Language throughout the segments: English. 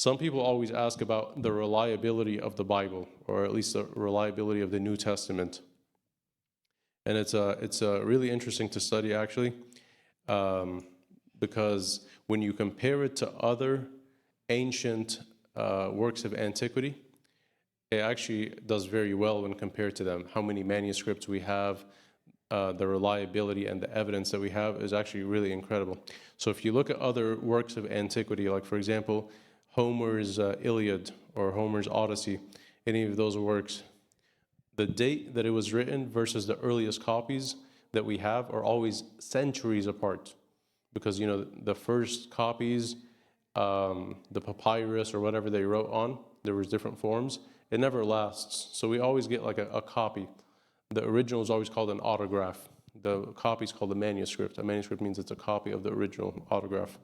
Some people always ask about the reliability of the Bible, or at least the reliability of the New Testament. And it's really interesting to study, actually, because when you compare it to other ancient works of antiquity, it actually does very well when compared to them. How many manuscripts we have, the reliability and the evidence that we have is actually really incredible. So if you look at other works of antiquity, like for example, Homer's Iliad or Homer's Odyssey, any of those works, the date that it was written versus the earliest copies that we have are always centuries apart. Because, you know, the first copies, the papyrus or whatever they wrote on, there was different forms. It never lasts. So we always get like a copy. The original is always called an autograph. The copy is called a manuscript. A manuscript means it's a copy of the original autograph.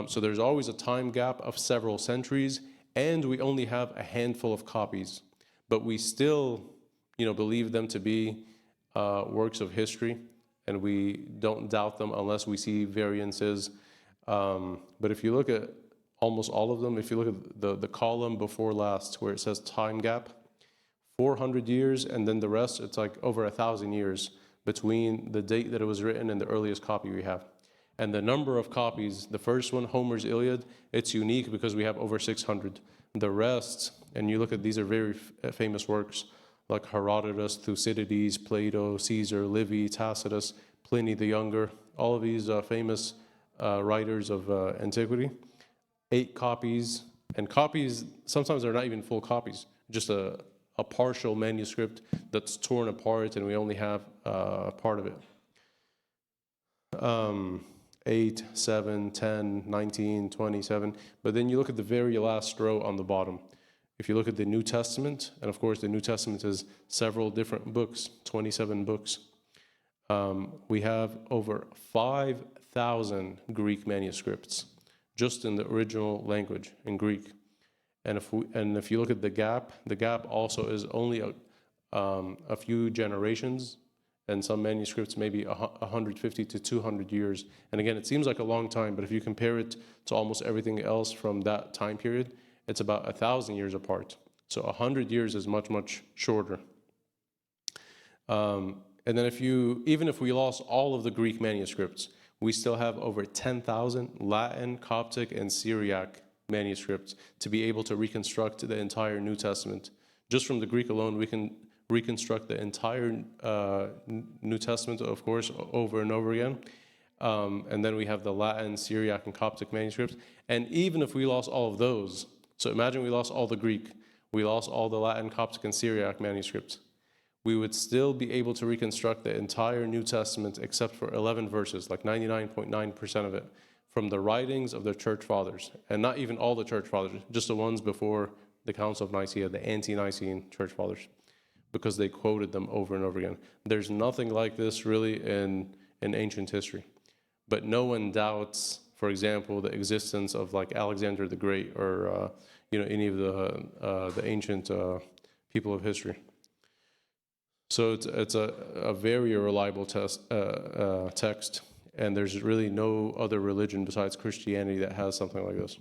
So there's always a time gap of several centuries, and we only have a handful of copies. But we still, you know, believe them to be works of history, and we don't doubt them unless we see variances. But if you look at almost all of them, if you look at the column before last where it says time gap, 400 years, and then the rest, it's like over 1,000 years between the date that it was written and the earliest copy we have. And the number of copies, the first one, Homer's Iliad, it's unique because we have over 600. The rest, and you look at, these are very famous works, like Herodotus, Thucydides, Plato, Caesar, Livy, Tacitus, Pliny the Younger, all of these famous writers of antiquity. 8 copies, and copies, sometimes they're not even full copies, just a partial manuscript that's torn apart and we only have part of it. 8, 7, 10, 19, 27, but then you look at the very last row on the bottom. If you look at the New Testament, and of course the New Testament is several different books, 27 books, we have over 5,000 Greek manuscripts, just in the original language, in Greek. And if you look at the gap also is only a few generations, and some manuscripts maybe 150 to 200 years. And again, it seems like a long time, but if you compare it to almost everything else from that time period, it's about 1,000 years apart. So 100 years is much, much shorter. And then even if we lost all of the Greek manuscripts, we still have over 10,000 Latin, Coptic, and Syriac manuscripts to be able to reconstruct the entire New Testament. Just from the Greek alone, we can reconstruct the entire New Testament, of course, over and over again. And then we have the Latin, Syriac, and Coptic manuscripts. And even if we lost all of those, so imagine we lost all the Greek, we lost all the Latin, Coptic, and Syriac manuscripts, we would still be able to reconstruct the entire New Testament except for 11 verses, like 99.9% of it, from the writings of the church fathers. And not even all the church fathers, just the ones before the Council of Nicaea, the ante-Nicene church fathers, because they quoted them over and over again. There's nothing like this really in ancient history. But no one doubts, for example, the existence of like Alexander the Great or any of the ancient people of history. So it's a very reliable text, and there's really no other religion besides Christianity that has something like this.